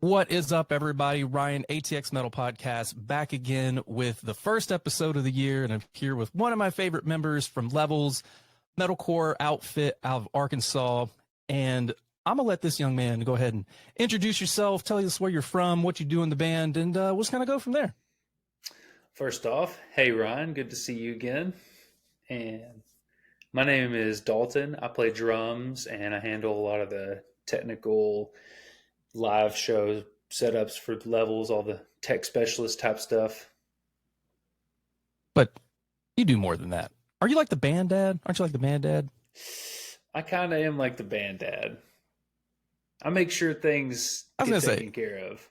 What is up, everybody? Ryan, ATX Metal Podcast, back again with the first episode of the year, and I'm here with one of my favorite members from Levels, metalcore outfit out of Arkansas, and I'm gonna let this young man go ahead and introduce yourself, tell us where you're from, what you do in the band, and we'll just kind of go from there. First off, hey Ryan, good to see you again. And my name is Dalton. I play drums and I handle a lot of the technical live show setups for Levels, all the tech specialist type stuff. But you do more than that. Are you like the band dad? Aren't you like the band dad? I kind of am like the band dad. I make sure things get taken care of.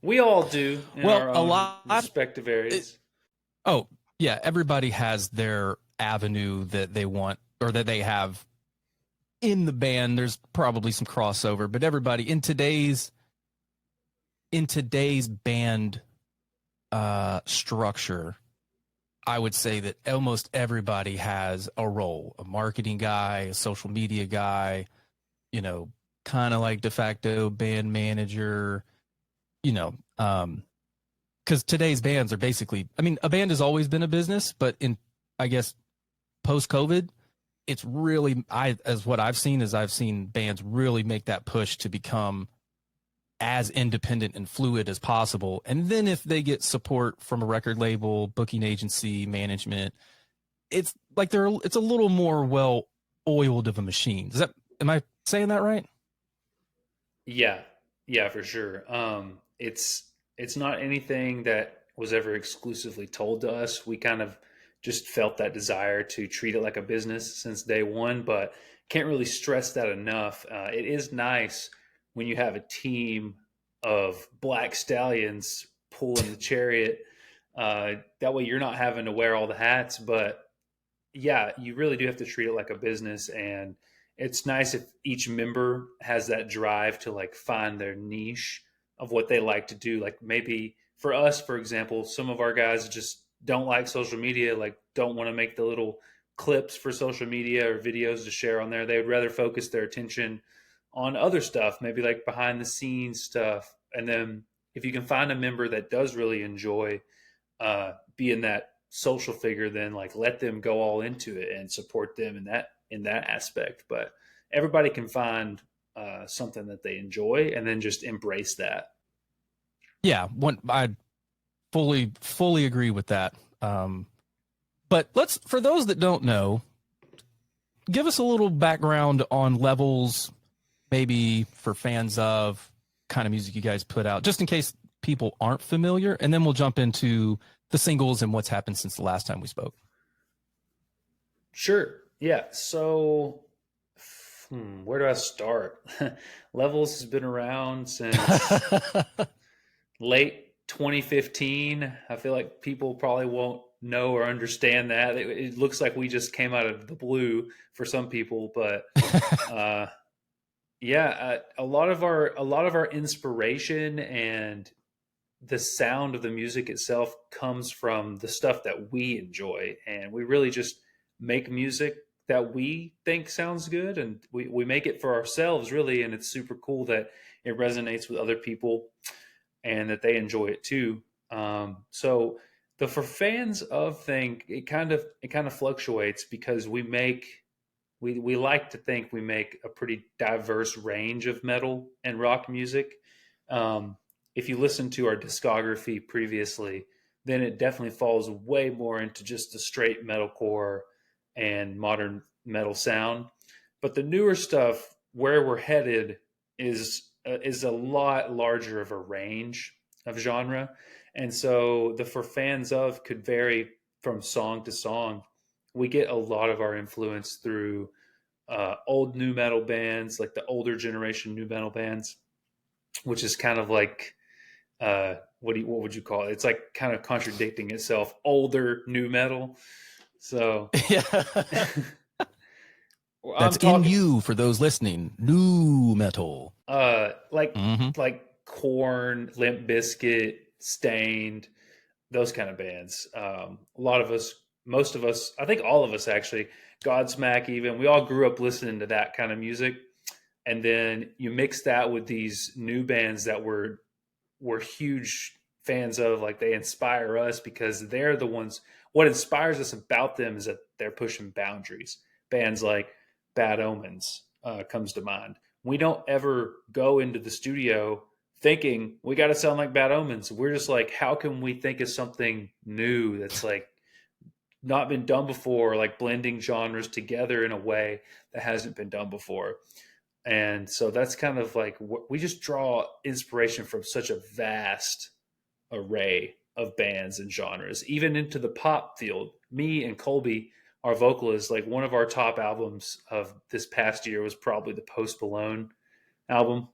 We all do in our own respective areas. Yeah, everybody has their avenue that they want or that they have in the band. There's probably some crossover, but everybody in today's band structure, I would say that almost everybody has a role: a marketing guy, a social media guy, kind of like de facto band manager, because today's bands are basically, a band has always been a business, but I guess, post-COVID, it's really, I've seen bands really make that push to become as independent and fluid as possible. And then if they get support from a record label, booking agency, management, it's like it's a little more well-oiled of a machine. Am I saying that right? Yeah, for sure. It's not anything that was ever exclusively told to us. We kind of just felt that desire to treat it like a business since day one, but can't really stress that enough. It is nice when you have a team of black stallions pulling the chariot. That way you're not having to wear all the hats, but yeah, you really do have to treat it like a business. And it's nice if each member has that drive to like find their niche of what they like to do. Like maybe for us, for example, some of our guys just don't like social media, like don't want to make the little clips for social media or videos to share on there. They would rather focus their attention on other stuff, maybe like behind the scenes stuff. And then if you can find a member that does really enjoy being that social figure, then like let them go all into it and support them in that aspect. But everybody can find something that they enjoy and then just embrace that. Yeah, I fully agree with that. But for those that don't know, give us a little background on Levels, maybe for fans of kind of music you guys put out, just in case people aren't familiar, and then we'll jump into the singles and what's happened since the last time we spoke. Sure. Yeah. So where do I start? Levels has been around since late 2015. I feel like people probably won't know or understand that. It looks like we just came out of the blue for some people, but a lot of our inspiration and the sound of the music itself comes from the stuff that we enjoy, and we really just make music that we think sounds good, and we make it for ourselves, really. And it's super cool that it resonates with other people and that they enjoy it too. So the for fans of thing, it kind of fluctuates because we like to think we make a pretty diverse range of metal and rock music. If you listen to our discography previously, then it definitely falls way more into just the straight metalcore and modern metal sound. But the newer stuff, where we're headed, is a lot larger of a range of genre. And so the for fans of could vary from song to song. We get a lot of our influence through old new metal bands, like the older generation new metal bands, which is kind of like what would you call it? It's like kind of contradicting itself. Older new metal. So yeah. That's in you for those listening. New metal. Like Korn, Limp Bizkit, Stained, those kind of bands. A lot of us, most of us, I think all of us actually, Godsmack even, we all grew up listening to that kind of music. and then you mix that with these new bands that we're huge fans of. Like, they inspire us because they're the ones. What inspires us about them is that they're pushing boundaries. Bands like Bad Omens comes to mind. We don't ever go into the studio thinking we got to sound like Bad Omens. We're just like, how can we think of something new that's like not been done before, like blending genres together in a way that hasn't been done before. And so that's kind of like, we just draw inspiration from such a vast array of bands and genres, even into the pop field. Me and Colby, our vocalist, like one of our top albums of this past year was probably the Post Malone album.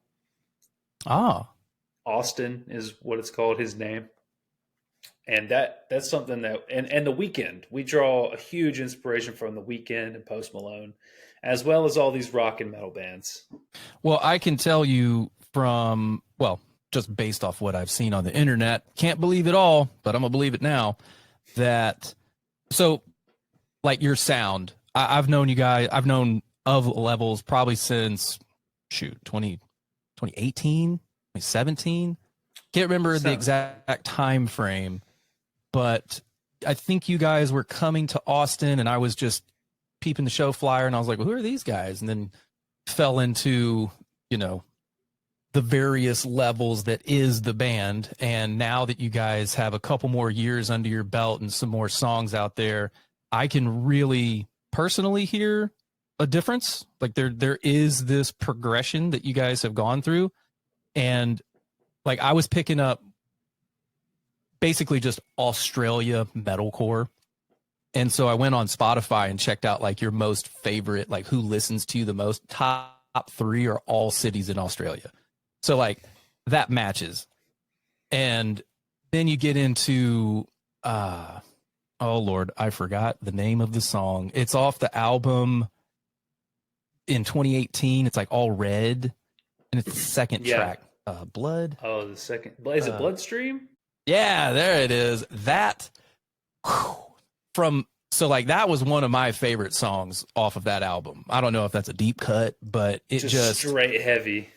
Ah, Austin is what it's called, his name. And that's something that, and The Weeknd, we draw a huge inspiration from The Weeknd and Post Malone, as well as all these rock and metal bands. well, I can tell you from, well, just based off what I've seen on the internet, can't believe it all, but I'm gonna believe it now, that, so like your sound, I've known you guys, I've known of Levels probably since, 2018, 2017. Can't remember the exact time frame, but I think you guys were coming to Austin, and I was just peeping the show flyer, and I was like, well, who are these guys? And then fell into, the various levels that is the band. And now that you guys have a couple more years under your belt and some more songs out there, I can really personally hear a difference. Like there is this progression that you guys have gone through. And like, I was picking up basically just Australia metalcore. And so I went on Spotify and checked out like your most favorite, like who listens to you the most. Top 3 are all cities in Australia. So like that matches. And then you get into, oh Lord, I forgot the name of the song. It's off the album in 2018. It's like All Red, and it's the second track. Blood. Oh, the second. Is it Bloodstream? Yeah, there it is. That so like that was one of my favorite songs off of that album. I don't know if that's a deep cut, but it just straight heavy.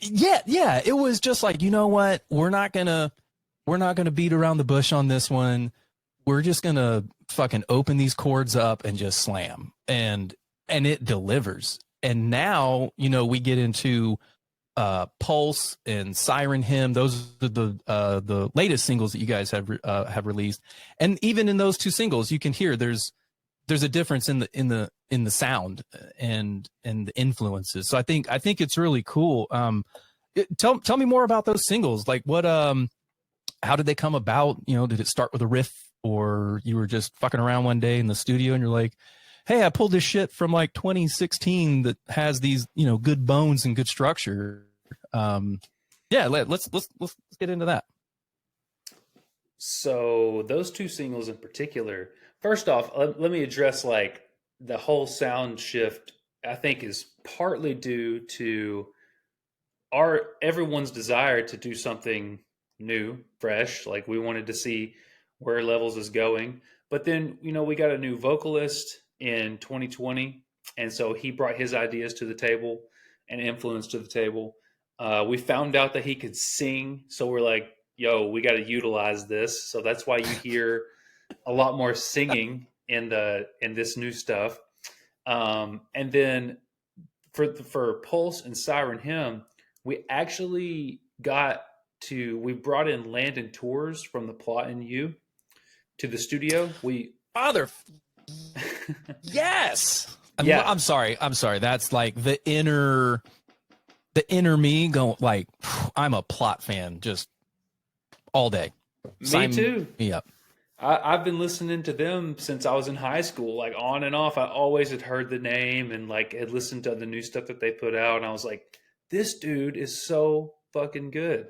Yeah, it was just like, you know what? We're not gonna beat around the bush on this one. We're just gonna fucking open these chords up and just slam, and it delivers. And now, we get into Pulse and Siren Hymn. Those are the latest singles that you guys have released. And even in those 2 singles, you can hear there's a difference in the sound and the influences. So I think it's really cool. Tell me more about those singles. Like what how did they come about? Did it start with a riff, or you were just fucking around one day in the studio and you're like, hey, I pulled this shit from like 2016 that has these, good bones and good structure. Yeah, let's get into that. So those 2 singles in particular, first off, let me address like the whole sound shift. I think is partly due to everyone's desire to do something new, fresh. Like we wanted to see where Levels is going, but then we got a new vocalist in 2020, and so he brought his ideas to the table and influence to the table. We found out that he could sing, so we're like, yo, we got to utilize this. So that's why you hear a lot more singing in this new stuff. And then for Pulse and Siren Hymn, we actually we brought in Landon Tewers from the Plot in You to the studio. Yes. Yeah. I'm sorry. That's like the inner me going like, I'm a Plot fan just all day. Me too. Me up. I've been listening to them since I was in high school, like on and off. I always had heard the name and like had listened to the new stuff that they put out. And I was like, this dude is so fucking good.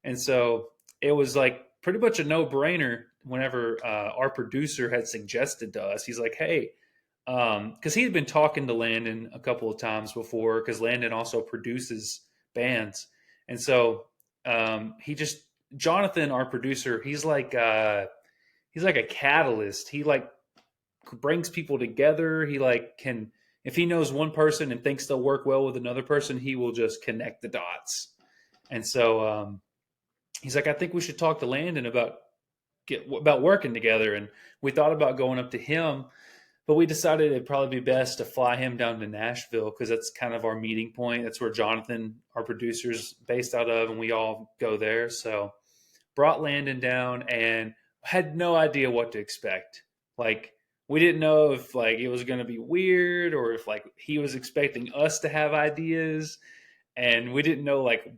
And so it was like pretty much a no-brainer whenever our producer had suggested to us. He's like, hey, because he had been talking to Landon a couple of times before, because Landon also produces bands. And so Jonathan, our producer, he's like a catalyst. He like brings people together. He like can if he knows one person and thinks they'll work well with another person, he will just connect the dots. And so he's like, I think we should talk to Landon about working together. And we thought about going up to him, but we decided it'd probably be best to fly him down to Nashville because that's kind of our meeting point. That's where Jonathan, our producer's based out of, and we all go there. So brought Landon down and had no idea what to expect. Like, we didn't know if like it was going to be weird or if like he was expecting us to have ideas, and we didn't know, like,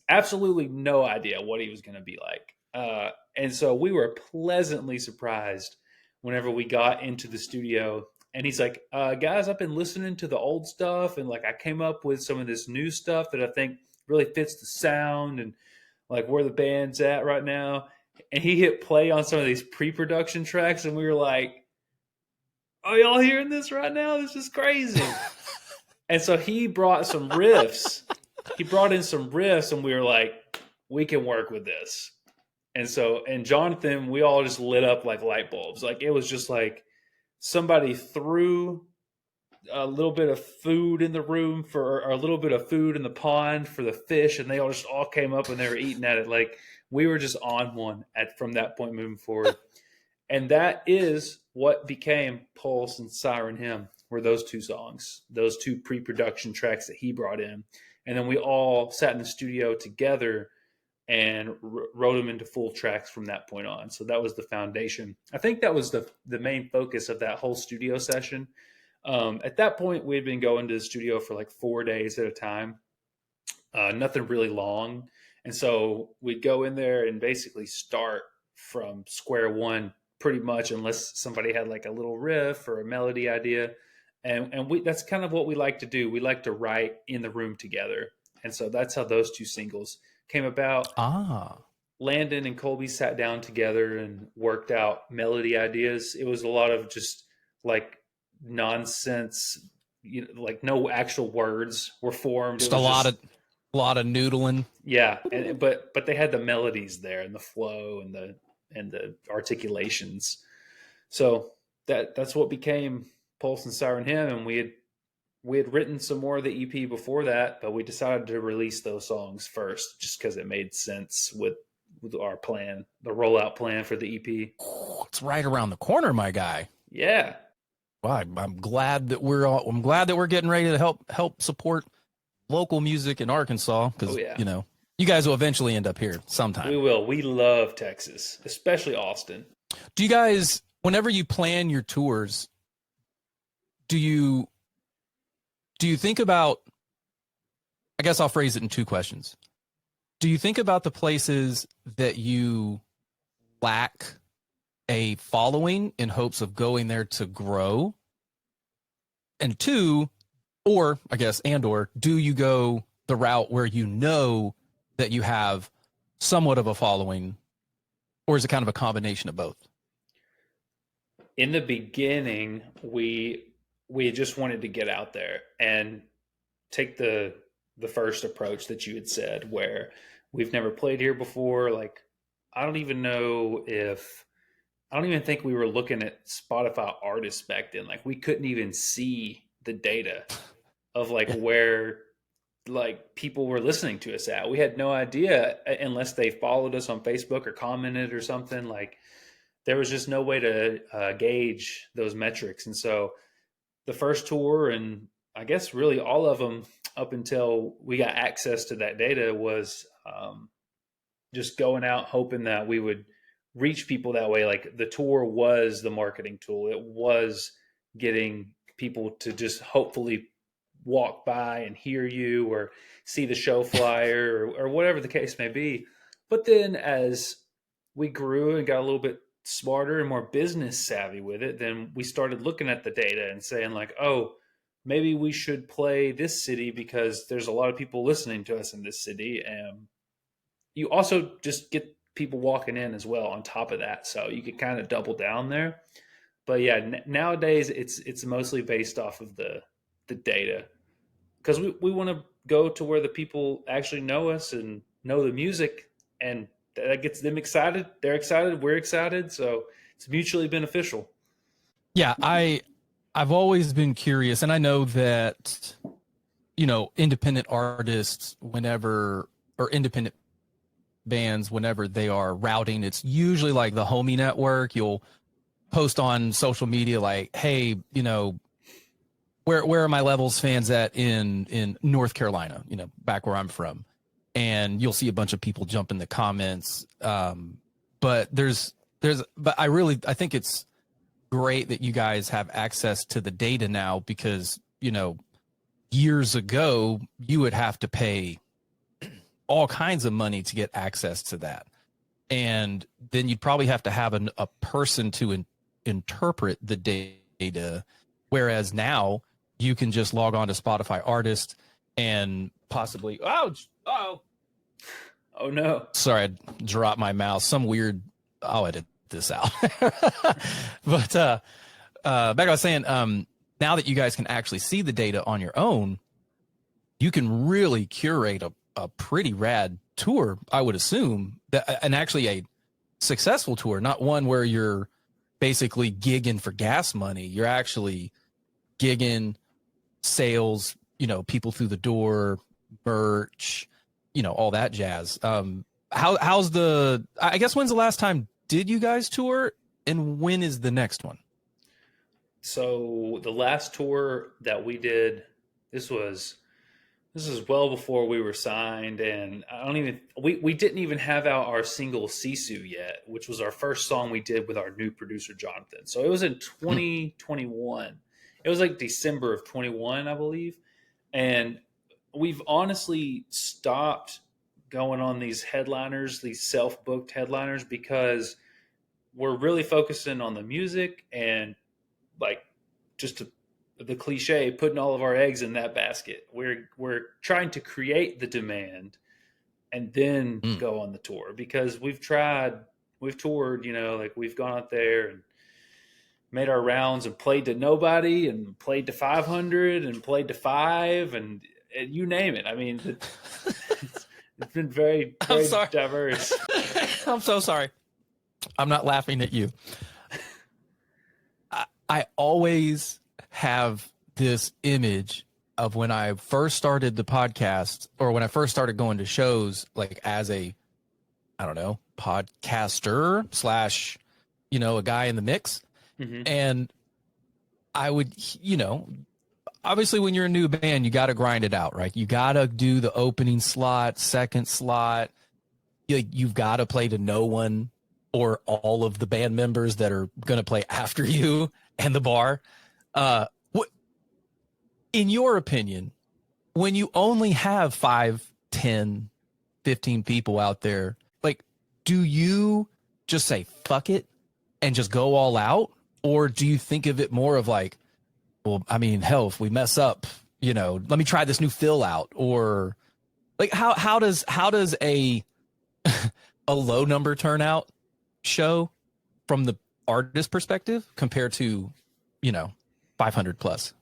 absolutely no idea what he was going to be like. And so we were pleasantly surprised whenever we got into the studio. And he's like, guys, I've been listening to the old stuff, and like I came up with some of this new stuff that I think really fits the sound and like where the band's at right now. And he hit play on some of these pre-production tracks, and we were like, "Are y'all hearing this right now? This is crazy." And so he brought some riffs. He brought in some riffs, and we were like, "We can work with this." And so, and Jonathan, we all just lit up like light bulbs. Like, it was just like somebody threw a little bit of food in the room or a little bit of food in the pond for the fish, and they all came up and they were eating at it. Like, we were just on one from that point moving forward. And that is what became Pulse and Siren Hymn, were those two songs, those two pre-production tracks that he brought in. And then we all sat in the studio together and wrote them into full tracks from that point on. So that was the foundation. I think that was the main focus of that whole studio session. At that point, we had been going to the studio for like 4 days at a time, nothing really long. And so we'd go in there and basically start from square one pretty much, unless somebody had like a little riff or a melody idea. And that's kind of what we like to do. We like to write in the room together. And so that's how those two singles came about. Landon and Colby sat down together and worked out melody ideas. It was a lot of just like nonsense, like no actual words were formed. Just a lot of noodling. Yeah, but they had the melodies there and the flow and the articulations. So that's what became Pulse and Siren Hymn. And we had written some more of the EP before that, but we decided to release those songs first just because it made sense with our plan, the rollout plan for the EP. It's right around the corner, my guy. Yeah. Well, I'm glad that we're getting ready to help support local music in Arkansas, because you guys will eventually end up here sometime. We will. We love Texas, especially Austin. Do you guys, whenever you plan your tours, do you think about, I guess I'll phrase it in two questions. Do you think about the places that you lack a following in hopes of going there to grow? And two, or do you go the route where you know that you have somewhat of a following, or is it kind of a combination of both? In the beginning, we just wanted to get out there and take the first approach that you had said, where we've never played here before. Like, I don't even think we were looking at Spotify artists back then. Like, we couldn't even see the data of like where like people were listening to us at. We had no idea unless they followed us on Facebook or commented or something. Like, there was just no way to gauge those metrics. And so the first tour, and I guess really all of them up until we got access to that data, was just going out hoping that we would reach people that way. Like, the tour was the marketing tool. It was getting people to just hopefully walk by and hear you or see the show flyer or whatever the case may be. But then as we grew and got a little bit smarter and more business savvy with it, then we started looking at the data and saying like, oh, maybe we should play this city because there's a lot of people listening to us in this city. And you also just get people walking in as well on top of that. So you could kind of double down there. But yeah, nowadays it's mostly based off of the data, because we want to go to where the people actually know us and know the music, and that gets them excited. They're excited. We're excited. So it's mutually beneficial. Yeah, I I've always been curious, and I know that, independent artists, whenever, or independent bands, whenever they are routing, it's usually like the homie network. You'll post on social media like, hey, where are my Levels fans at in North Carolina, back where I'm from. And you'll see a bunch of people jump in the comments. But I think it's great that you guys have access to the data now, because, years ago you would have to pay all kinds of money to get access to that. And then you'd probably have to have a person to interpret the data. Whereas now you can just log on to Spotify Artist and possibly, oh no. Sorry, I dropped my mouse. I'll edit this out. But back I was saying, now that you guys can actually see the data on your own, you can really curate a pretty rad tour, I would assume, and actually a successful tour, not one where you're basically gigging for gas money. You're actually gigging, sales, people through the door, merch, all that jazz. How's I guess, when's the last time did you guys tour, and when is the next one? So the last tour that we did, this is well before we were signed, and we didn't even have out our single Sisu yet, which was our first song we did with our new producer Jonathan. So it was in 2021. It was like December of 21, I believe. And we've honestly stopped going on these headliners, these self-booked headliners, because we're really focusing on the music and, like, the cliche, putting all of our eggs in that basket. We're trying to create the demand and then go on the tour, because we've toured, like, we've gone out there and made our rounds and played to nobody and played to 500 and played to 5 and you name it. I mean, it's been very, very diverse. I'm so sorry. I'm not laughing at you. I always have this image of when I first started the podcast, or when I first started going to shows, like as a, I don't know, podcaster / a guy in the mix. Mm-hmm. And I would, obviously when you're a new band, you got to grind it out, right? You got to do the opening slot, second slot. You've got to play to no one or all of the band members that are going to play after you and the bar. In your opinion, when you only have 5, 10, 15 people out there, like, do you just say, fuck it, and just go all out? Or do you think of it more of like, well, I mean, hell, if we mess up, let me try this new fill out? Or like, how does a a low number turnout show from the artist perspective compared to 500 plus?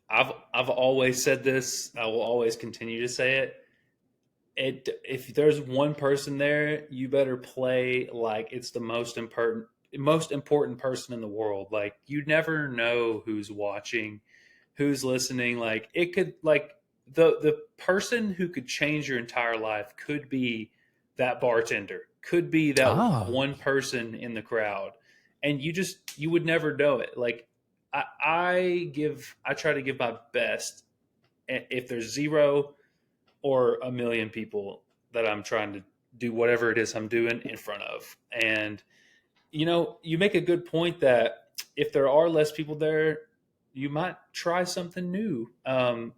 I've always said this. I will always continue to say it. If there's one person there, you better play like it's the most important person in the world. Like, you never know who's watching, who's listening. Like, it could, like, the person who could change your entire life could be that bartender, could be that one person in the crowd, and you would never know it. Like, I try to give my best if there's 0 or 1 million people that I'm trying to do whatever it is I'm doing in front of. And you make a good point that if there are less people there, you might try something new.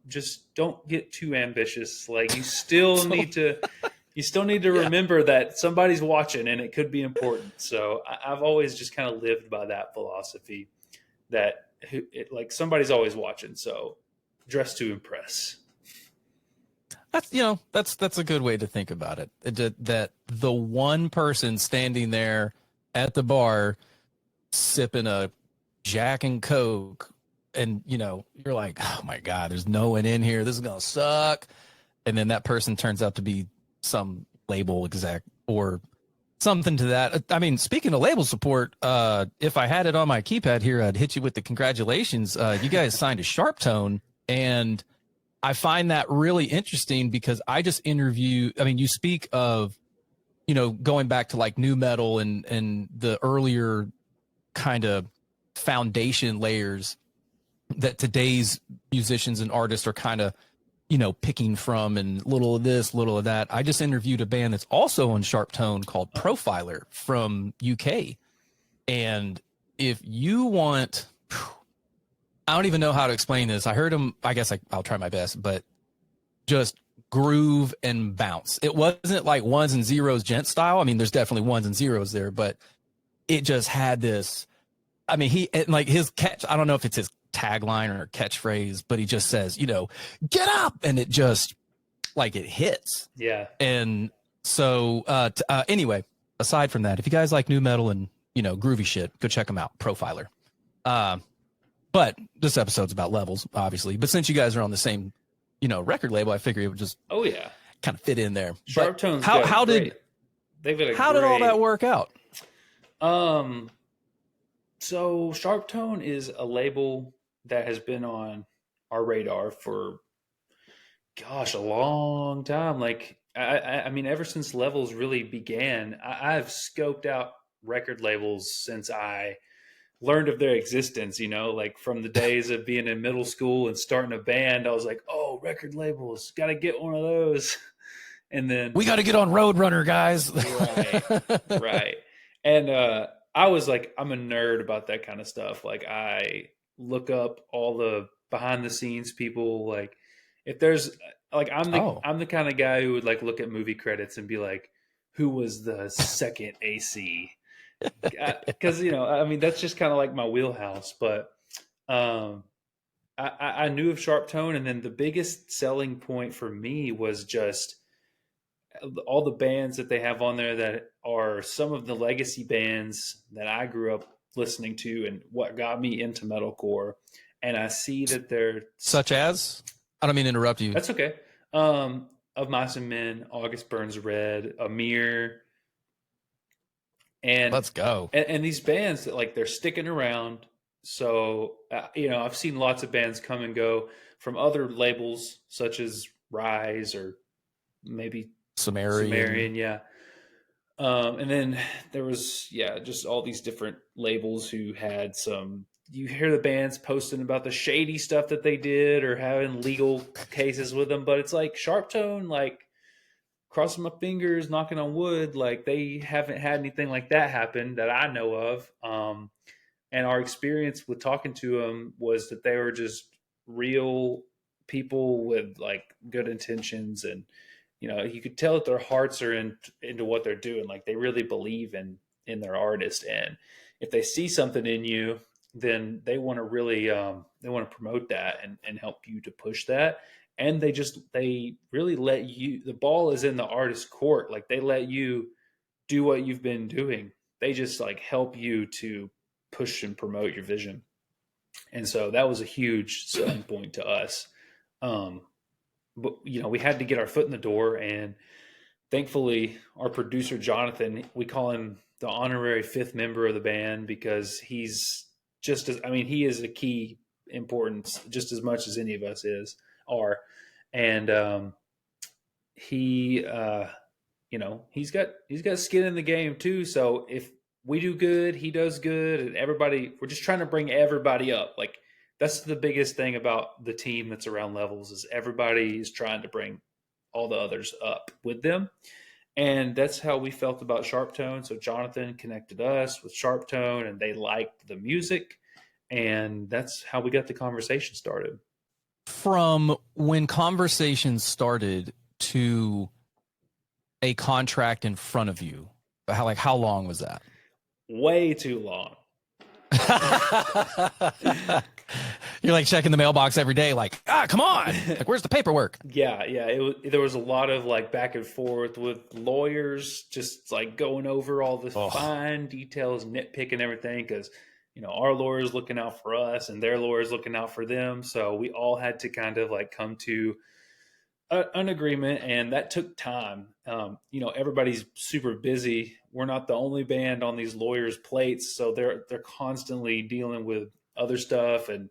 Just don't get too ambitious. Like, you still need to remember that somebody's watching and it could be important. So I've always just kind of lived by that philosophy that like, somebody's always watching. So dress to impress. That's a good way to think about it. That the one person standing there at the bar sipping a Jack and Coke, and you're like, oh my God, there's no one in here, this is gonna suck. And then that person turns out to be some label exec or Something to that. I mean, speaking of label support, if I had it on my keypad here, I'd hit you with the congratulations. You guys signed to SharpTone, and I find that really interesting because I just I mean, you speak of, going back to like new metal and the earlier kind of foundation layers that today's musicians and artists are kind of, picking from, and little of this, little of that. I just interviewed a band that's also on SharpTone called Profiler from UK. And if you want, I don't even know how to explain this. I heard them, I guess I'll try my best, but just groove and bounce. It wasn't like ones and zeros gent style. I mean, there's definitely ones and zeros there, but it just had this, I mean, like his catch, I don't know if it's his tagline or catchphrase, but he just says, get up. And it just like it hits. Yeah. And so, anyway, aside from that, if you guys like new metal and, groovy shit, go check them out. Profiler. But this episode's about levels, obviously. But since you guys are on the same, record label, I figure it would just kind of fit in there. SharpTone's how did all that work out? So SharpTone is a label that has been on our radar for, a long time. Like, I mean, ever since Levels really began, I've scoped out record labels since I learned of their existence, like from the days of being in middle school and starting a band. I was like, oh, record labels, got to get one of those. And then we got to get on Roadrunner, guys. Right. And I was like, I'm a nerd about that kind of stuff. Like, I look up all the behind the scenes people. Like, if there's like, I'm the kind of guy who would like look at movie credits and be like, who was the second AC? Because I mean, that's just kind of like my wheelhouse. But I knew of SharpTone, and then the biggest selling point for me was just all the bands that they have on there that are some of the legacy bands that I grew up listening to and what got me into metalcore. And I see that they're such as, I don't mean to interrupt you. That's okay. Of Mice and Men, August Burns Red, Amir, and let's go. And these bands that like they're sticking around. So I've seen lots of bands come and go from other labels such as Rise or maybe Sumerian, yeah. And then there was, just all these different labels who had some, you hear the bands posting about the shady stuff that they did or having legal cases with them, but it's like SharpTone, like crossing my fingers, knocking on wood, like they haven't had anything like that happen that I know of. And our experience with talking to them was that they were just real people with like good intentions, and you could tell that their hearts are into what they're doing. Like they really believe in their artist, and if they see something in you, then they want to really they want to promote that and help you to push that. And they really let you, the ball is in the artist's court. Like they let you do what you've been doing. They just like help you to push and promote your vision. And so that was a huge selling point to us. But we had to get our foot in the door, and thankfully our producer Jonathan, we call him the honorary fifth member of the band because he's just as, he is a key importance just as much as any of us are. And he's got skin in the game too. So if we do good, he does good, and we're just trying to bring everybody up. Like that's the biggest thing about the team that's around Levels is everybody is trying to bring all the others up with them. And that's how we felt about SharpTone. So Jonathan connected us with SharpTone, and they liked the music, and that's how we got the conversation started. From when conversations started to a contract in front of you, how long was that? Way too long. You're like checking the mailbox every day, like, come on, like, where's the paperwork? Yeah. There was a lot of like back and forth with lawyers, just like going over all the fine details, nitpicking everything, because our lawyer's looking out for us and their lawyer's looking out for them. So we all had to kind of like come to an agreement, and that took time. Everybody's super busy. We're not the only band on these lawyers' plates, so they're constantly dealing with other stuff and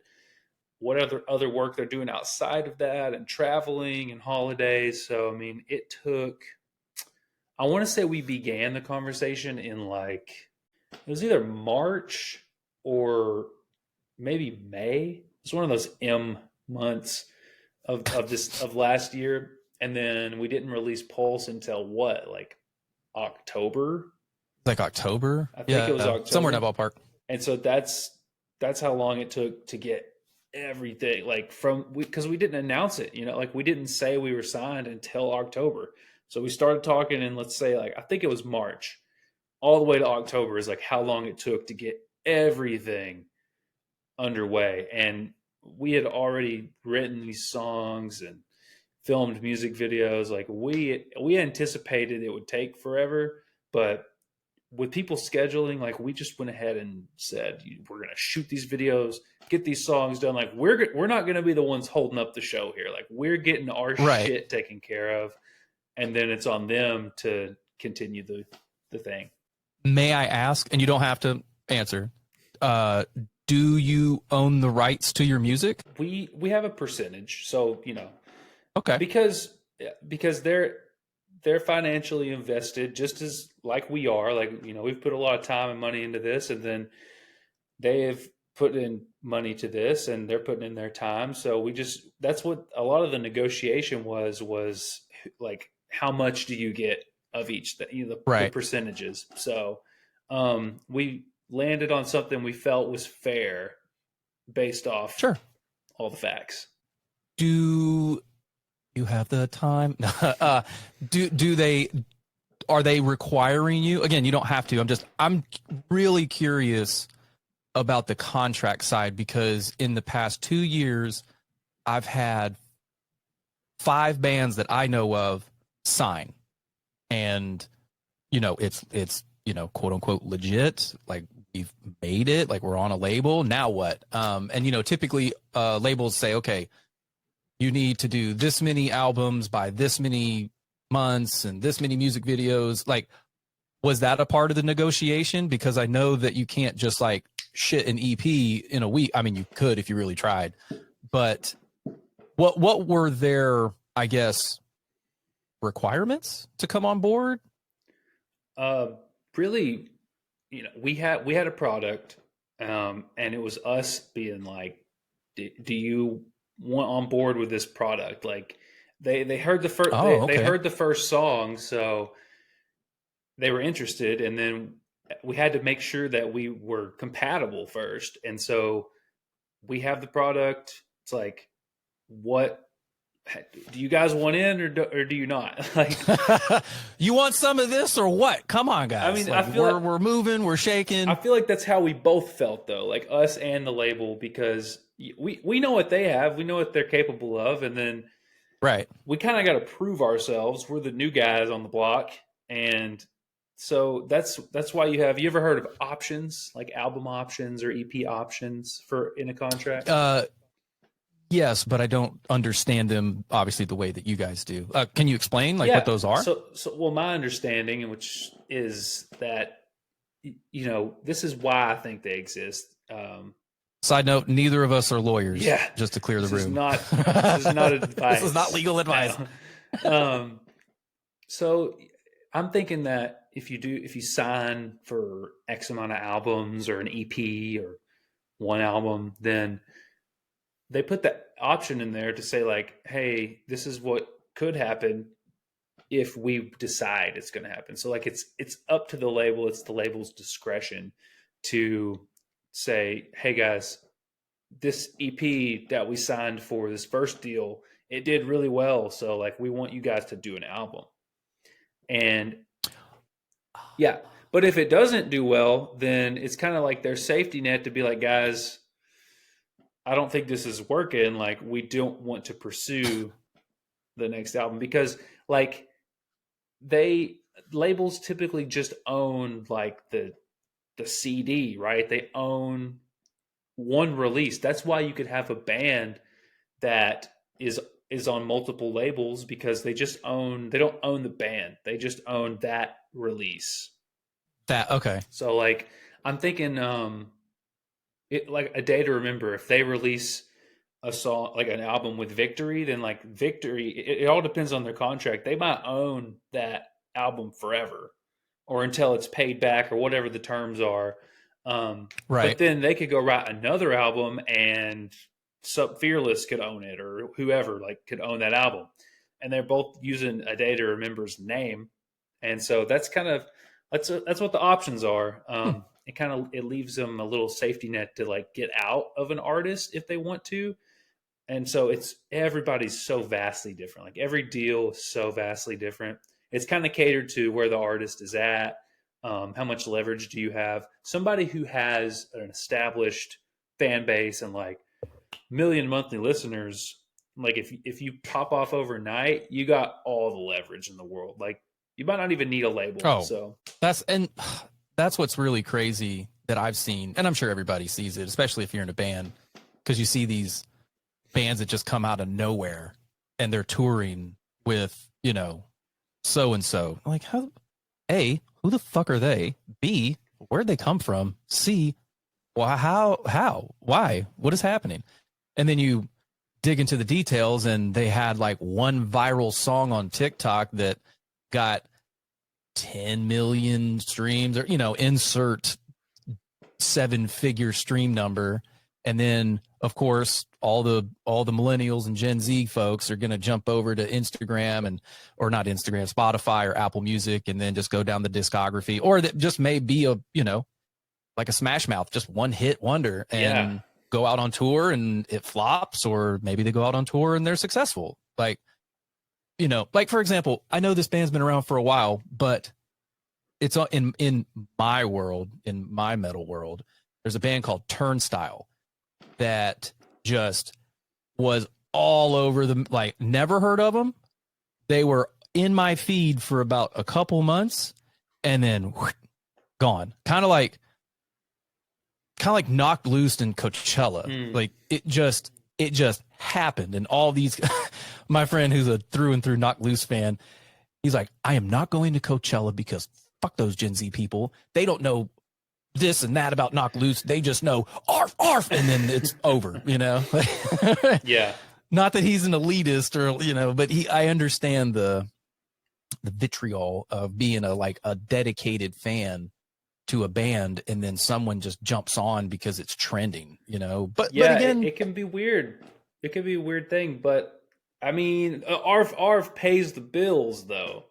what other work they're doing outside of that, and traveling and holidays. So I mean, it took. I want to say we began the conversation in like it was either March or maybe May. It's one of those M months of last year, and then we didn't release Pulse until what, like October? Like October? I think it was Yeah, somewhere in October. that ballpark. And so that's how long it took to get everything, like from because we didn't announce it, like we didn't say we were signed until October. So we started talking, and let's say like I think it was March, all the way to October is like how long it took to get everything underway. And we had already written these songs and filmed music videos. Like we anticipated it would take forever, but with people scheduling, like we just went ahead and said we're going to shoot these videos, get these songs done. Like we're not going to be the ones holding up the show here. Like we're getting our Right. shit taken care of, and then it's on them to continue the thing. May I ask, and you don't have to answer, do you own the rights to your music? We have a percentage, so Okay. because they're financially invested just as like we are. Like we've put a lot of time and money into this, and then they have put in money to this, and they're putting in their time. So that's what a lot of the negotiation was like, how much do you get of each, the percentages. So we landed on something we felt was fair based off all the facts. Do you have the time? Are they requiring you? Again, you don't have to. I'm really curious about the contract side, because in the past 2 years, I've had 5 bands that I know of sign, and it's quote unquote legit. Like we've made it, like we're on a label. Now what? And typically labels say, okay, you need to do this many albums by this many months and this many music videos. Like, was that a part of the negotiation? Because I know that you can't just like shit an EP in a week. I mean, you could if you really tried, but what were their, I guess, requirements to come on board? Really, we had a product, and it was us being like, do you want on board with this product? Like they heard the first, they heard the first song, so they were interested, and then we had to make sure that we were compatible first. And so we have the product. It's like, what do you guys want in, or do you not? Like, you want some of this or what? Come on, guys. I mean, like, I feel we're moving, we're shaking. I feel like that's how we both felt, though, like us and the label, because we know what they have, we know what they're capable of, and then we kind of got to prove ourselves. We're the new guys on the block, and so that's why you ever heard of options, like album options or EP options in a contract? Yes, but I don't understand them obviously the way that you guys do. Can you explain what those are? So well, my understanding, which is that this is why I think they exist. Side note: neither of us are lawyers. Yeah, just to clear the room. This is not advice. This is not legal advice. So I'm thinking that if you sign for X amount of albums or an EP or one album, then they put that option in there to say like, hey, this is what could happen if we decide it's going to happen. So like it's up to the label. It's the label's discretion to say, hey guys, this EP that we signed for this first deal, it did really well. So like, we want you guys to do an album. And yeah, but if it doesn't do well, then it's kind of like their safety net to be like, guys, I don't think this is working. Like, we don't want to pursue the next album, because like labels typically just own like the CD, right? They own one release. That's why you could have a band that is is on multiple labels because they don't own the band. They just own that release. That okay. So like I'm thinking it like A Day to Remember, if they release a song like an album with Victory, then like Victory, it all depends on their contract. They might own that album forever or until it's paid back or whatever the terms are. But Right. then they could go write another album and Sub Fearless could own it or whoever like could own that album. And they're both using A Day to Remember's name. And so that's what the options are. Hmm. It leaves them a little safety net to like get out of an artist if they want to. And so everybody's so vastly different. Like every deal is so vastly different. It's kind of catered to where the artist is at. How much leverage do you have? Somebody who has an established fan base and like million monthly listeners, like if you pop off overnight, you got all the leverage in the world. Like you might not even need a label. Oh, So that's what's really crazy that I've seen, and I'm sure everybody sees it, especially if you're in a band, because you see these bands that just come out of nowhere and they're touring with, so and so. Like, how? A, who the fuck are they? B, where'd they come from? C, why? How? Why? What is happening? And then you dig into the details, and they had like one viral song on TikTok that got 10 million streams, or insert 7-figure stream number. And then of course all the millennials and Gen Z folks are going to jump over to Instagram or not Instagram, Spotify or Apple Music, and then just go down the discography, or that just may be like a Smash Mouth, just one hit wonder, and go out on tour and it flops, or maybe they go out on tour and they're successful. Like, like for example, I know this band's been around for a while, but it's in my world, in my metal world, there's a band called Turnstile that just was all over the, like, never heard of them. They were in my feed for about a couple months and then gone. Kind of like Knocked Loose in Coachella. Like it just happened. And all these, my friend who's a through and through Knocked Loose fan, he's like, I am not going to Coachella because fuck those Gen Z people. They don't know this and that about Knocked Loose. They just know arf, arf, and then it's over, Yeah. Not that he's an elitist or, but I understand the vitriol of being a dedicated fan to a band, and then someone just jumps on because it's trending, but again, it can be weird. It can be a weird thing, but I mean, ARF pays the bills though.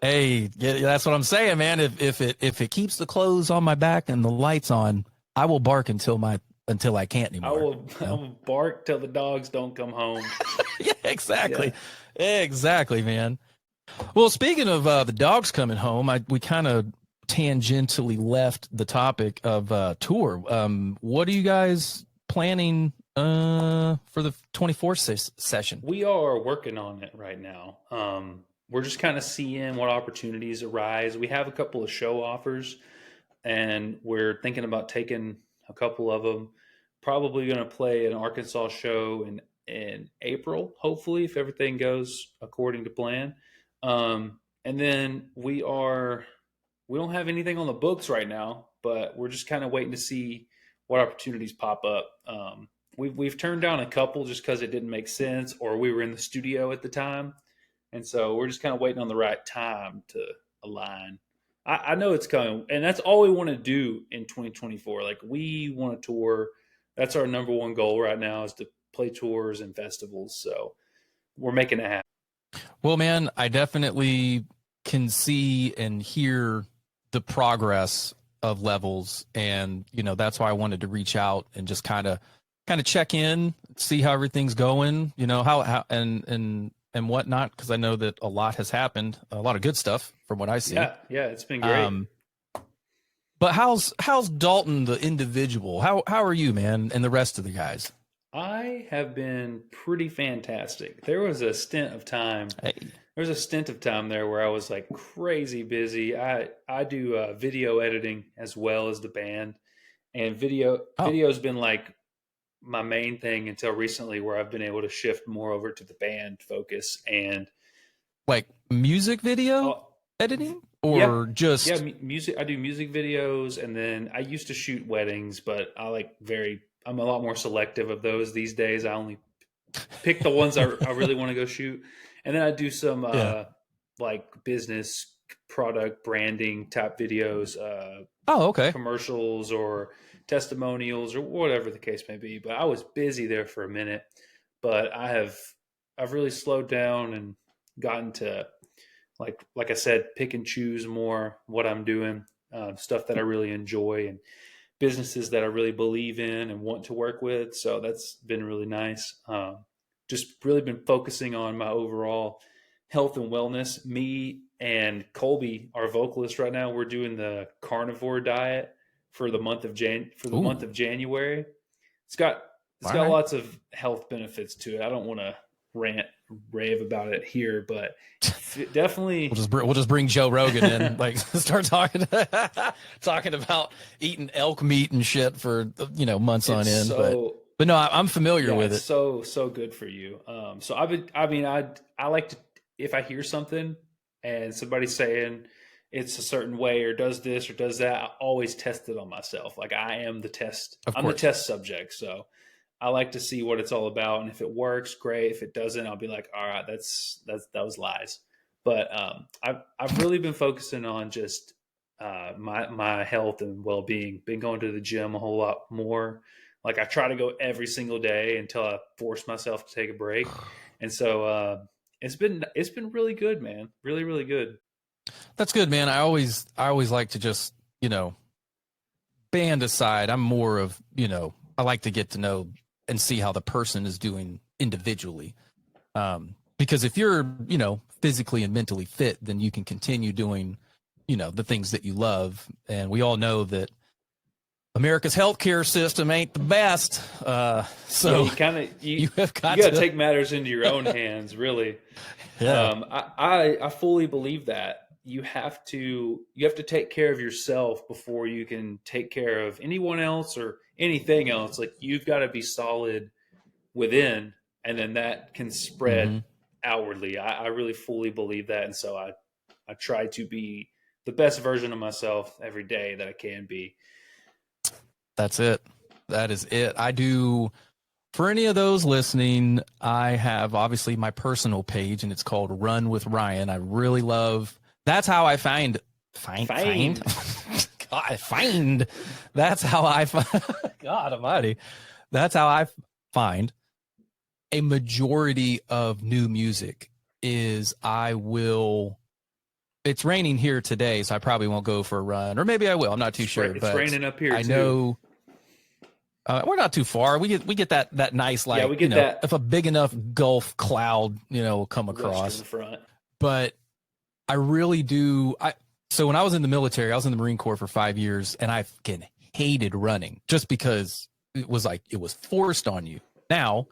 Hey, that's what I'm saying, man. If it keeps the clothes on my back and the lights on, I will bark until I can't anymore. I will bark till the dogs don't come home. Yeah, exactly. Yeah. Exactly, man. Well, speaking of the dogs coming home, we kind of tangentially left the topic of tour. What are you guys planning for the 24th session? We are working on it right now. We're just kind of seeing what opportunities arise. We have a couple of show offers, and we're thinking about taking a couple of them. Probably going to play an Arkansas show in April, hopefully, if everything goes according to plan. And then we don't have anything on the books right now, but we're just kind of waiting to see what opportunities pop up. We've turned down a couple just because it didn't make sense, or we were in the studio at the time. And so we're just kind of waiting on the right time to align. I know it's coming, and that's all we want to do in 2024. Like, we want to tour. That's our number one goal right now, is to play tours and festivals. So we're making it happen. Well, man, I definitely can see and hear the progress of Levels, and that's why I wanted to reach out and just kind of check in, see how everything's going, how and whatnot, because I know that a lot has happened, a lot of good stuff from what I see. Yeah, it's been great. But how's Dalton the individual? How are you, man, and the rest of the guys? I have been pretty fantastic. There was a stint of time. There was a stint of time there where I was like crazy busy. I do video editing as well as the band, and video's been like my main thing until recently, where I've been able to shift more over to the band focus. And Like music video uh, editing yeah, or yeah, just music. I do music videos, and then I used to shoot weddings, but I'm a lot more selective of those these days. I only pick the ones I really want to go shoot, and then I do some yeah. like business product branding type videos, Oh, okay. commercials or testimonials or whatever the case may be. But I was busy there for a minute, but I've really slowed down and gotten to, like I said, pick and choose more what I'm doing, stuff that I really enjoy and businesses that I really believe in and want to work with. So that's been really nice. Just really been focusing on my overall health and wellness. Me and Colby, our vocalist right now, we're doing the carnivore diet for the month of Ooh, January. It's got it's all got right. lots of health benefits to it. I don't want to rant rave about it here, but definitely. We'll just bring Joe Rogan in, like start talking talking about eating elk meat and shit for months on It's end. so But no, I'm familiar Yeah, with it's it. so good for you. So I mean, I like to, if I hear something and somebody's saying it's a certain way or does this or does that, I always test it on myself. Like Of I'm the course. test subject. So I like to see what it's all about, and if it works, great. If it doesn't, I'll be like, all right, that was lies. But I've really been focusing on just my health and well being. Been going to the gym a whole lot more. Like I try to go every single day until I force myself to take a break. And so it's been really good, man. Really, really good. That's good, man. I always like to just, band aside, I'm more of, I like to get to know and see how the person is doing individually. Because if you're, physically and mentally fit, then you can continue doing, the things that you love. And we all know that America's healthcare system ain't the best. Yeah, So you have you got got to to, take matters into your own hands, really. yeah, I fully believe that you have to take care of yourself before you can take care of anyone else or anything else. Like you've got to be solid within, and then that can spread hmm outwardly. I really fully believe that, and so I try to be the best version of myself every day that I can be. that's it. That is it. I do. For any of those listening, I have obviously my personal page and it's called Run with Ryan. I really love that's how I find Find. God, find that's how I find God almighty. That's how I find a majority of new music is I will it's raining here today, so I probably won't go for a run. Or maybe I will. I'm not too sure. It's But raining up here I too. know we're not too far. We get that nice Yeah, like we get that if a big enough Gulf cloud will come western across. front. But I really do. So when I was in the military, I was in the Marine Corps for 5 years, and I fucking hated running just because it was forced on you. Now,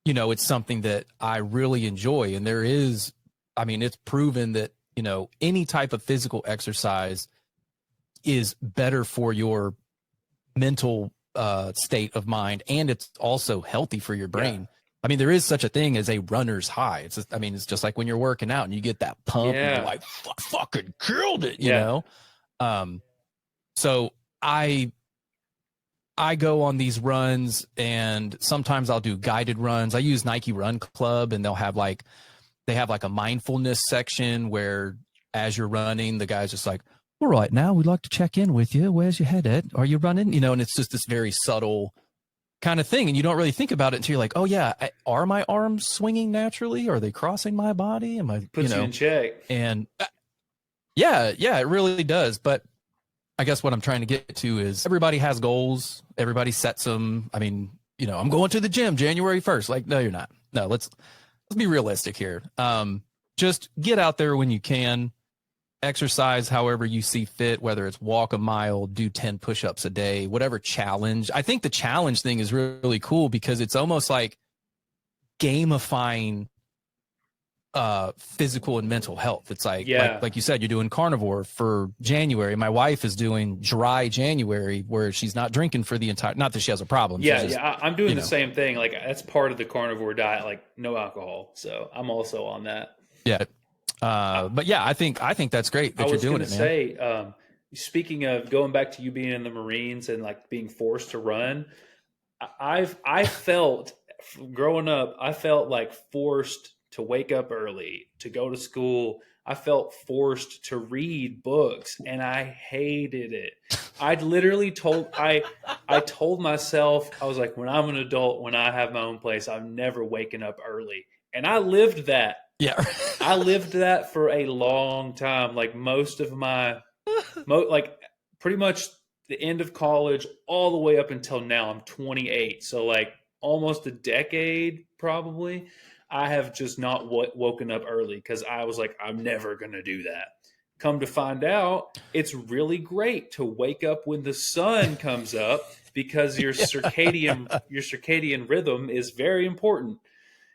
it's something that I really enjoy, and it's proven that any type of physical exercise is better for your mental state of mind, and it's also healthy for your Yeah. brain. I mean, there is such a thing as a runner's high. It's just like when you're working out and you get that pump and you're Yeah. like, fucking killed it, Yeah. Um, so I go on these runs, and sometimes I'll do guided runs. I use Nike Run Club, and they have like a mindfulness section where as you're running, the guy's just like, all right, now we'd like to check in with you. Where's your head at? Are you running? And it's just this very subtle kind of thing. And you don't really think about it until you're like, oh yeah, are my arms swinging naturally? Are they crossing my body? Am I, Puts you in check. and yeah, it really does. But I guess what I'm trying to get to is everybody has goals. Everybody sets them. I mean, I'm going to the gym January 1st. Like, no, you're not. No, let's be realistic here. Just get out there when you can. Exercise however you see fit, whether it's walk a mile, do 10 push-ups a day, whatever challenge. I think the challenge thing is really cool because it's almost like gamifying physical and mental health. It's like, Yeah. like you said, you're doing carnivore for January. My wife is doing dry January where she's not drinking for the entire, not that she has a problem. Yeah, just, I'm doing the know. same thing. Like that's part of the carnivore diet, like no alcohol. So I'm also on that. Yeah. But yeah, I think that's great that you're doing it, man. Say, speaking of going back to you being in the Marines and like being forced to run, I felt growing up, I felt like forced to wake up early to go to school. I felt forced to read books, and I hated it. I literally I told myself, I was like, when I'm an adult, when I have my own place, I'm never waking up early, and I lived that. Yeah. I lived that for a long time. Like most of my, like pretty much the end of college, all the way up until now. I'm 28, so like almost a decade probably. I have just not woken up early because I was like, I'm never gonna do that. Come to find out, it's really great to wake up when the sun comes up because your circadian rhythm is very important.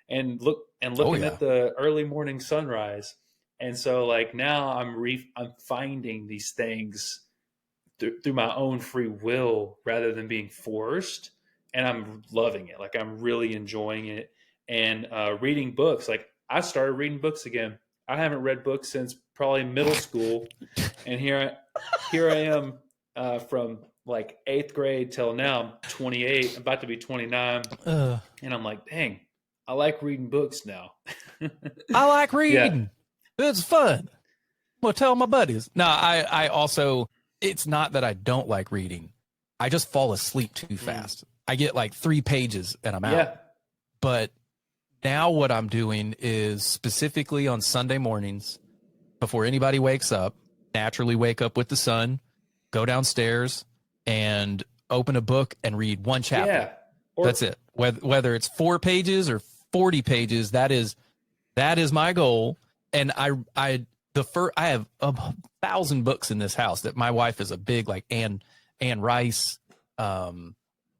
And looking at the early morning sunrise. And so like now I'm finding these things through my own free will rather than being forced, and I'm loving it. Like I'm really enjoying it. And reading books, like I started reading books again. I haven't read books since probably middle school, and here I am from like 8th grade till now. I'm 28, about to be 29, and I'm like, dang, I like reading books now. I like reading. Yeah. It's fun. I'm gonna tell my buddies. No, I also, it's not that I don't like reading. I just fall asleep too fast. I get like 3 pages and I'm out. Yeah. But now what I'm doing is specifically on Sunday mornings before anybody wakes up, naturally wake up with the sun, go downstairs and open a book and read one chapter. Yeah. That's it. Whether it's 4 pages or 40 pages, that is my goal. And I have 1,000 books in this house that my wife is a big, like Anne Rice, a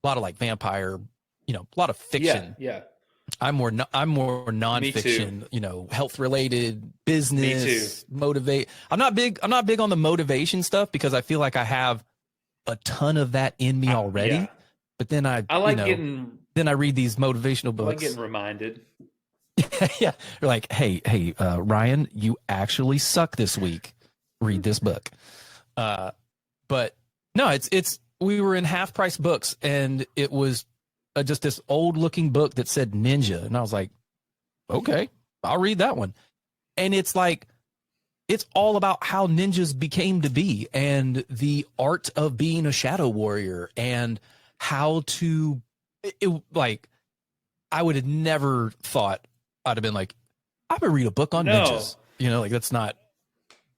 lot of like vampire, a lot of fiction. Yeah. I'm more nonfiction, health related, business, motivate. I'm not big on the motivation stuff because I feel like I have a ton of that in me already. Yeah. But then I read these motivational books. I like getting reminded. Yeah. You're like, hey, Ryan, you actually suck this week. Read this book. But no, we were in half price books and it was just this old looking book that said ninja. And I was like, okay, I'll read that one. And it's like, it's all about how ninjas became to be and the art of being a shadow warrior and how to, like, I would have never thought I'd have been like, I'm gonna read a book on ninjas. Like that's not,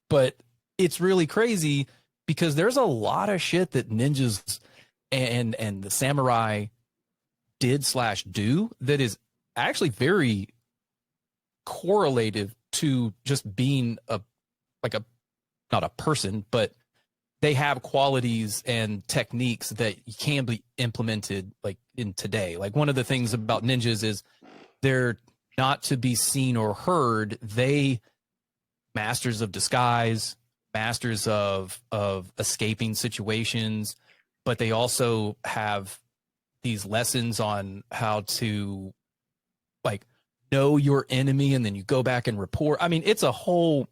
but it's really crazy because there's a lot of shit that ninjas and the samurai did/do that is actually very correlative to just being not a person, but they have qualities and techniques that can be implemented like in today. Like one of the things about ninjas is they're not to be seen or heard. They masters of disguise, masters of escaping situations, but they also have these lessons on how to like know your enemy and then you go back and report. I mean, it's a whole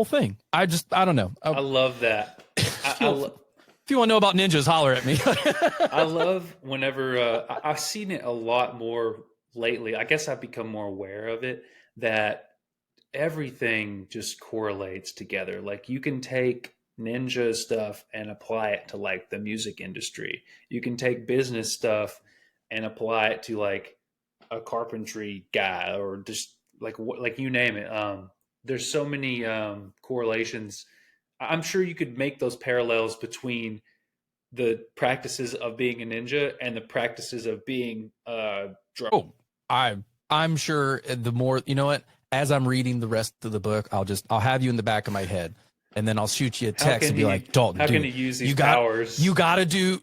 thing. I don't know. I love that. If you want to know about ninjas, holler at me. I love whenever I've seen it a lot more lately. I guess I've become more aware of it, that everything just correlates together. Like you can take ninja stuff and apply it to like the music industry. You can take business stuff and apply it to like a carpentry guy or just like you name it. There's so many correlations. I'm sure you could make those parallels between the practices of being a ninja and the practices of being drunk. Oh, I'm sure the more, you know what, as I'm reading the rest of the book, I'll have you in the back of my head and then I'll shoot you a text and be like, Dalton, how can you use these powers? You got to do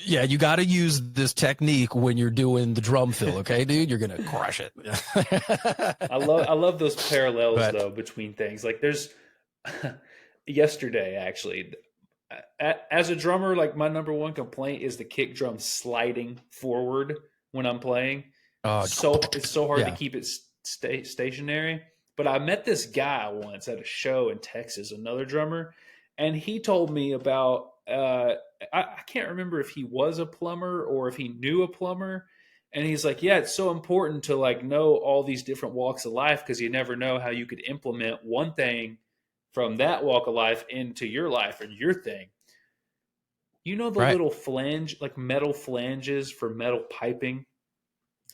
Yeah, you got to use this technique when you're doing the drum fill, okay, dude? You're gonna crush it. I love those parallels But though between things. Like there's yesterday actually, as a drummer, like my number one complaint is the kick drum sliding forward when I'm playing. uh, So it's so hard to yeah, keep it stationary. But I met this guy once at a show in Texas, another drummer, and he told me about. I can't remember if he was a plumber or if he knew a plumber, and he's like, "Yeah, it's so important to like know all these different walks of life because you never know how you could implement one thing from that walk of life into your life and your thing." You know the right. little flange, like metal flanges for metal piping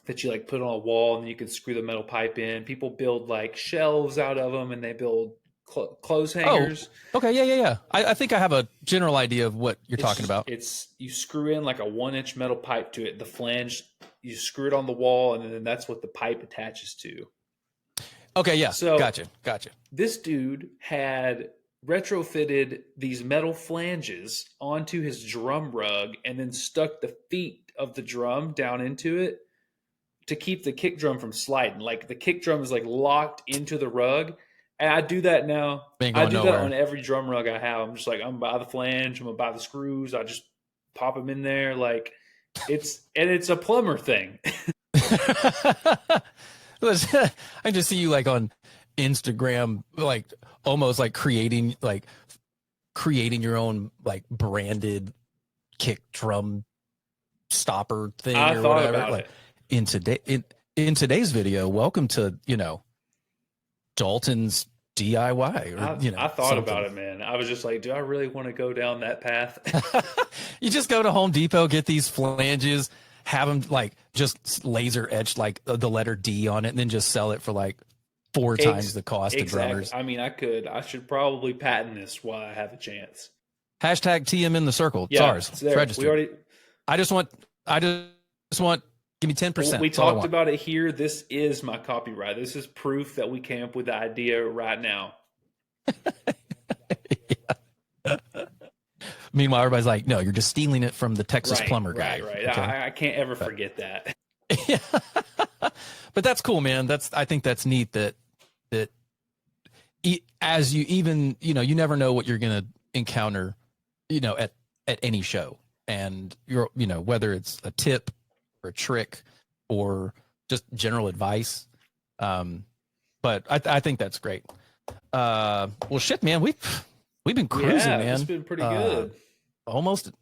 that you like put on a wall and then you can screw the metal pipe in. People build like shelves out of them and they build clothes Oh, hangers. okay, yeah, yeah, yeah. I think I have a general idea of what you're talking about. It's you screw in like a 1 inch metal pipe to it. The flange, you screw it on the wall and then that's what the pipe attaches to. Okay, yeah, So gotcha. this dude had retrofitted these metal flanges onto his drum rug and then stuck the feet of the drum down into it to keep the kick drum from sliding. Like the kick drum is like locked into the rug. And I do that now. Ain't I going do that on nowhere. every drum rug I have. I'm just like, I'm gonna buy the flange, I'm gonna buy the screws. I just pop them in there. Like it's a plumber thing. I just see you like on Instagram, like almost like creating your own like branded kick drum stopper thing I or thought whatever. about Like it. in today's video, welcome to, Dalton's DIY or, I thought about something. it, man. I was just like, do I really want to go down that path? You just go to Home Depot, get these flanges, have them like just laser etched like the letter D on it, and then just sell it for like four times the cost to Exactly. drummers. I mean, I could. I should probably patent this while I have a chance. Hashtag TM in the circle. It's Yeah, ours. it's It's there. We registered. already I just want, give me 10%. we That's all I talked want. about it here. This is my copyright. This is proof that we came up with the idea right now. Meanwhile, everybody's like, no, you're just stealing it from the Texas Right, plumber guy. right. Okay. I can't ever forget that. Yeah. But that's cool, man. I think that's neat that as you even, you never know what you're going to encounter, at any show. And whether it's a tip or a trick or just general advice. But I think that's great. Well, shit, man, we've been cruising, man. It's been pretty good. Almost.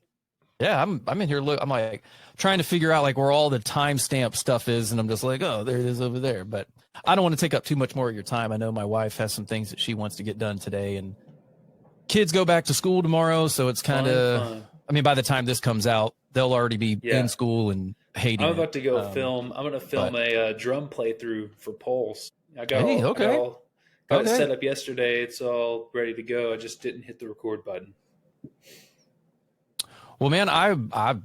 Yeah, I'm in here. Look, I'm like trying to figure out like where all the timestamp stuff is, and I'm just like, oh, there it is over there. But I don't want to take up too much more of your time. I know my wife has some things that she wants to get done today, and kids go back to school tomorrow, so it's kind of. I mean, by the time this comes out, they'll already be in school and hating. I'm about to go it. film. I'm going to film a drum playthrough for Pulse. I got it set up yesterday. It's all ready to go. I just didn't hit the record button. Well, man, I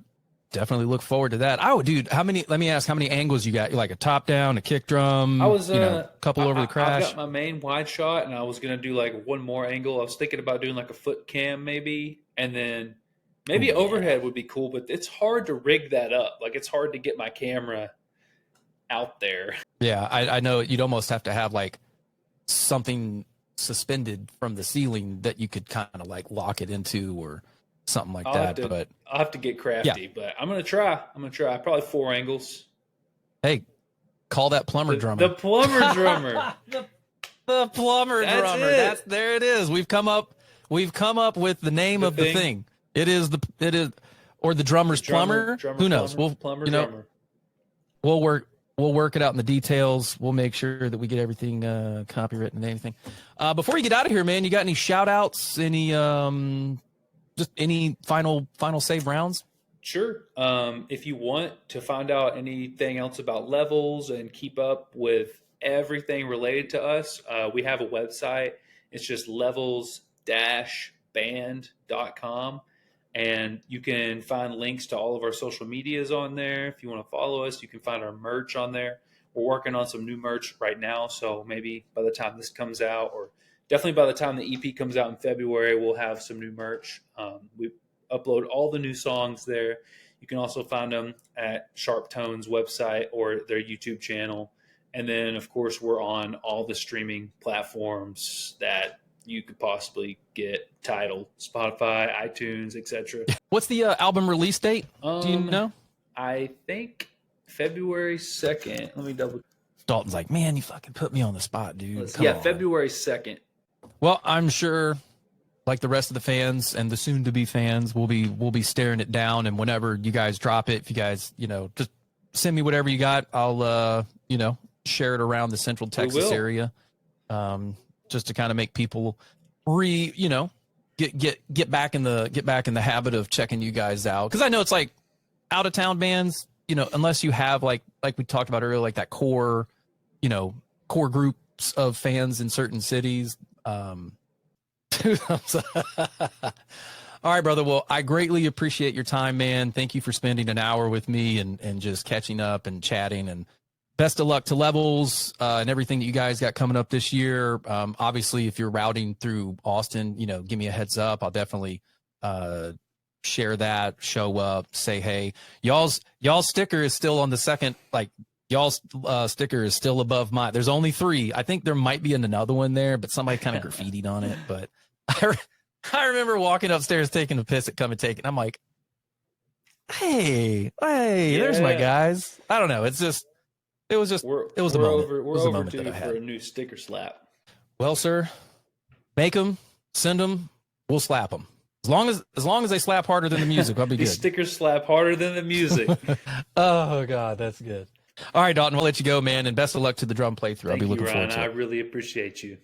definitely look forward to that. Oh, dude, let me ask, how many angles you got? You like a top down, a kick drum, I was a couple over the crash? I've got my main wide shot, and I was going to do like one more angle. I was thinking about doing like a foot cam maybe, and then maybe overhead would be cool, but it's hard to rig that up. Like it's hard to get my camera out there. Yeah, I know you'd almost have to have like something suspended from the ceiling that you could kind of like lock it into or something like that. But I'll have to get crafty, but I'm gonna try. Probably 4 angles. Hey, call that plumber drummer. The plumber drummer. the plumber drummer. There it is. We've come up with the name of the thing. It is or the drummer's plumber. Who knows? Drummer. We'll work it out in the details. We'll make sure that we get everything copywritten and anything. Before you get out of here, man, you got any shout outs? Any just any final save rounds? Sure. If you want to find out anything else about levels and keep up with everything related to us, we have a website. It's just levels-band.com. And you can find links to all of our social medias on there. If you want to follow us, you can find our merch on there. We're working on some new merch right now. So maybe by the time this comes out, or definitely by the time the EP comes out in February, we'll have some new merch. upload all the new songs there. You can also find them at SharpTone's website or their YouTube channel. And then, of course, we're on all the streaming platforms that you could possibly get: Tidal, Spotify, iTunes, etc. What's the album release date? Do you know? I think February 2nd. Let me double. Dalton's like, man, you fucking put me on the spot, dude. Come Yeah, on. February 2nd. Well, I'm sure, like the rest of the fans and the soon-to-be fans, we'll be staring it down. And whenever you guys drop it, if you guys, just send me whatever you got, I'll, share it around the Central Texas area, just to kind of make people get back in the habit of checking you guys out. Because I know it's like out of town bands, unless you have like we talked about earlier, like that core groups of fans in certain cities. All right, brother. Well, I greatly appreciate your time, man. Thank you for spending an hour with me and just catching up and chatting, and best of luck to Levels and everything that you guys got coming up this year. Obviously, if you're routing through Austin, give me a heads up. I'll definitely share that, show up, say hey. Y'all's sticker is still on the second, y'all's sticker is still above mine. There's only 3. I think there might be another one there, but somebody kind of graffitied on it. But I remember walking upstairs taking a piss at Come and Take It. And I'm like, hey, there's my guys. I don't know. It was a moment. We're overdue for a new sticker slap. Well, sir, make them, send them, we'll slap them. As long as they slap harder than the music, I'll be good. These stickers slap harder than the music. Oh God, that's good. All right, Dalton, we'll let you go, man, and best of luck to the drum playthrough. I'll be looking forward to it. I really appreciate you.